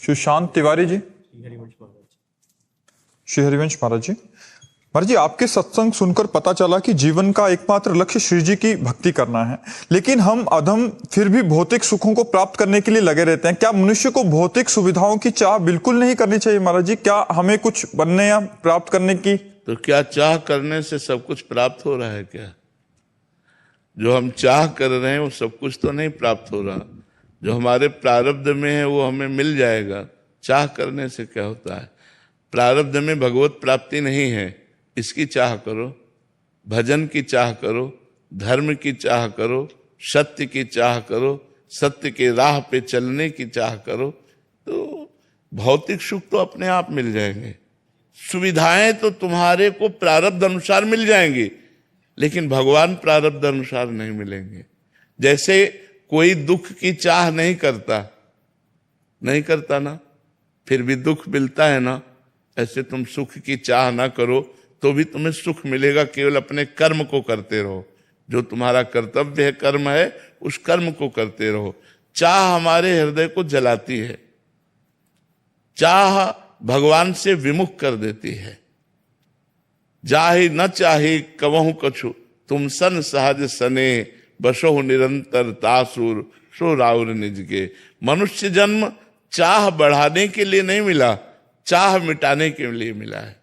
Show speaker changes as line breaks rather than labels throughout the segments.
सुशांत तिवारी जी। श्री हरिवंश महाराज जी। महाराज जी, आपके सत्संग सुनकर पता चला कि जीवन का एकमात्र लक्ष्य श्री जी की भक्ति करना है, लेकिन हम अधम फिर भी भौतिक सुखों को प्राप्त करने के लिए लगे रहते हैं। क्या मनुष्य को भौतिक सुविधाओं की चाह बिल्कुल नहीं करनी चाहिए महाराज जी? क्या हमें कुछ बनने या प्राप्त करने की?
तो क्या चाह करने से सब कुछ प्राप्त हो रहा है? क्या जो हम चाह कर रहे हैं वो सब कुछ तो नहीं प्राप्त हो रहा। जो हमारे प्रारब्ध में है वो हमें मिल जाएगा। चाह करने से क्या होता है? प्रारब्ध में भगवत प्राप्ति नहीं है, इसकी चाह करो, भजन की चाह करो, धर्म की चाह करो, सत्य की चाह करो, सत्य के राह पे चलने की चाह करो, तो भौतिक सुख तो अपने आप मिल जाएंगे। सुविधाएं तो तुम्हारे को प्रारब्ध अनुसार मिल जाएंगी, लेकिन भगवान प्रारब्ध अनुसार नहीं मिलेंगे। जैसे कोई दुख की चाह नहीं करता ना, फिर भी दुख मिलता है ना, ऐसे तुम सुख की चाह ना करो तो भी तुम्हें सुख मिलेगा। केवल अपने कर्म को करते रहो, जो तुम्हारा कर्तव्य है, कर्म है, उस कर्म को करते रहो। चाह हमारे हृदय को जलाती है, चाह भगवान से विमुख कर देती है। जाहि न चाही कवहु कछु, तुम सन सहज सने, बसो निरंतर तासुर सो राउर निज के। मनुष्य जन्म चाह बढ़ाने के लिए नहीं मिला, चाह मिटाने के लिए मिला है।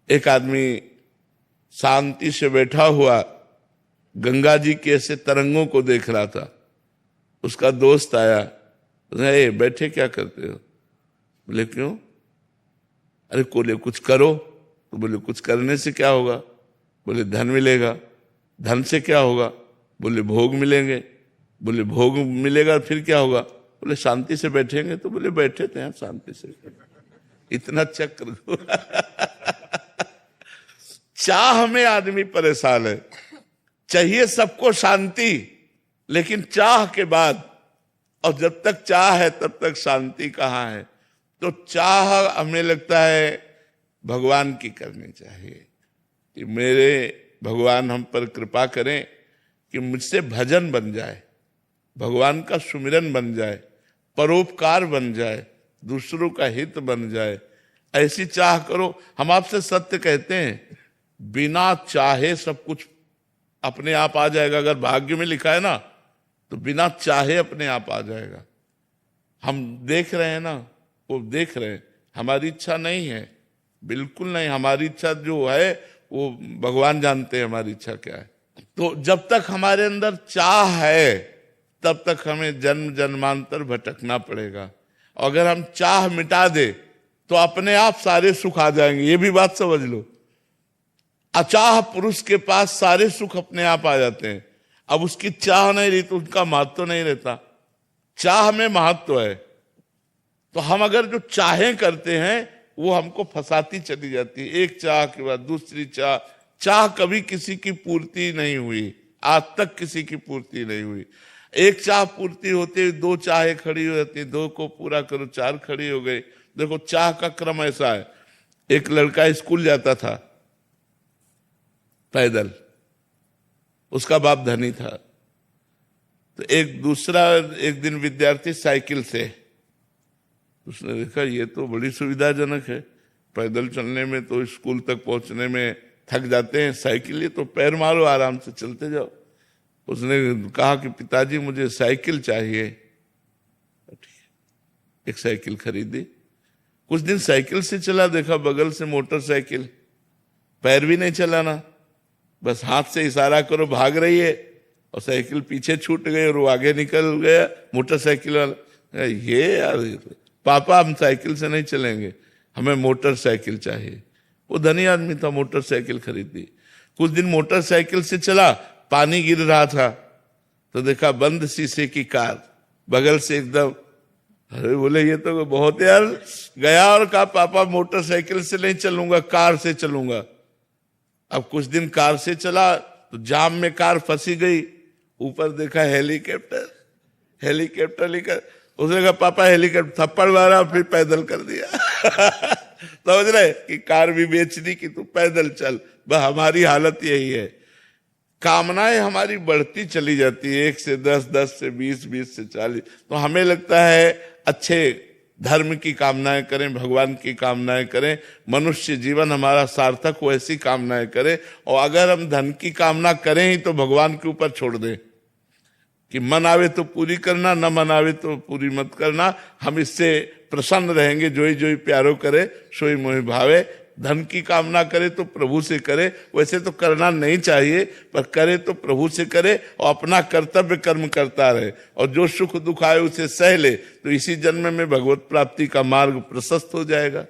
एक आदमी शांति से बैठा हुआ गंगा जी के ऐसे तरंगों को देख रहा था। उसका दोस्त आया, ए बैठे क्या करते हो? बोले क्यों? अरे बोले कुछ करो। तो बोले कुछ करने से क्या होगा? बोले धन मिलेगा। धन से क्या होगा? बोले भोग मिलेंगे। बोले भोग मिलेगा फिर क्या होगा? बोले शांति से बैठेंगे। तो बोले बैठे थे शांति से। इतना चक्र चाह में आदमी परेशान है। चाहिए सबको शांति, लेकिन चाह के बाद, और जब तक चाह है तब तक शांति कहाँ है? तो चाह हमें लगता है भगवान की करनी चाहिए कि मेरे भगवान हम पर कृपा करें कि मुझसे भजन बन जाए, भगवान का सुमिरन बन जाए, परोपकार बन जाए, दूसरों का हित बन जाए। ऐसी चाह करो। हम आपसे सत्य कहते हैं, बिना चाहे सब कुछ अपने आप आ जाएगा। अगर भाग्य में लिखा है ना, तो बिना चाहे अपने आप आ जाएगा। हम देख रहे हैं ना, वो देख रहे हैं, हमारी इच्छा नहीं है, बिल्कुल नहीं। हमारी इच्छा जो है वो भगवान जानते हैं हमारी इच्छा क्या है। तो जब तक हमारे अंदर चाह है तब तक हमें जन्म जन्मांतर भटकना पड़ेगा। अगर हम चाह मिटा दे तो अपने आप सारे सुख आ जाएंगे। ये भी बात समझ लो। अचाह पुरुष के पास सारे सुख अपने आप आ जाते हैं। अब उसकी चाह नहीं रही तो उनका महत्व नहीं रहता। चाह में महत्व है। तो हम अगर जो चाहें करते हैं वो हमको फंसाती चली जाती है। एक चाह के बाद दूसरी चाह। चाह कभी किसी की पूर्ति नहीं हुई, आज तक किसी की पूर्ति नहीं हुई। एक चाह पूर्ति होते दो चाहें खड़ी हो जाती, दो को पूरा करो, चार खड़ी हो गई। देखो चाह का क्रम ऐसा है। एक लड़का स्कूल जाता था पैदल, उसका बाप धनी था। तो एक दिन विद्यार्थी साइकिल से, उसने देखा ये तो बड़ी सुविधाजनक है, पैदल चलने में तो स्कूल तक पहुंचने में थक जाते हैं, साइकिल ये तो पैर मारो आराम से चलते जाओ। उसने कहा कि पिताजी मुझे साइकिल चाहिए। एक साइकिल खरीदी। कुछ दिन साइकिल से चला, देखा बगल से मोटरसाइकिल, पैर भी नहीं चलाना, बस हाथ से इशारा करो भाग रही है, और साइकिल पीछे छूट गई और वो आगे निकल गया मोटरसाइकिल वाला। ये यार पापा हम साइकिल से नहीं चलेंगे, हमें मोटरसाइकिल चाहिए। वो धनी आदमी था, मोटरसाइकिल खरीदी। कुछ दिन मोटरसाइकिल से चला, पानी गिर रहा था तो देखा बंद शीशे की कार, बगल से एकदम। अरे बोले ये तो बहुत यार। गया और कहा पापा मोटरसाइकिल से नहीं चलूंगा, कार से चलूंगा। अब कुछ दिन कार से चला तो जाम में कार फंसी गई। ऊपर देखा हेलीकॉप्टर, हेलीकॉप्टर लेकर। उसने कहा पापा हेलीकॉप्टर, थप्पड़ मारा, फिर पैदल कर दिया। समझ रहे कि कार भी बेच दी कि तू पैदल चल। बस हमारी हालत यही है। कामनाएं हमारी बढ़ती चली जाती है, 1 से 10, 10 से 20, 20 से 40। तो हमें लगता है अच्छे धर्म की कामनाएं करें, भगवान की कामनाएं करें, मनुष्य जीवन हमारा सार्थक हो ऐसी कामनाएं करें। और अगर हम धन की कामना करें ही तो भगवान के ऊपर छोड़ दें कि मन आवे तो पूरी करना, न मन आवे तो पूरी मत करना। हम इससे प्रसन्न रहेंगे। जोई जोई प्यारो करे सोई मोहि भावे। धन की कामना करे तो प्रभु से करे, वैसे तो करना नहीं चाहिए, पर करे तो प्रभु से करे और अपना कर्तव्य कर्म करता रहे। और जो सुख दुख आए उसे सह ले, तो इसी जन्म में भगवत प्राप्ति का मार्ग प्रशस्त हो जाएगा।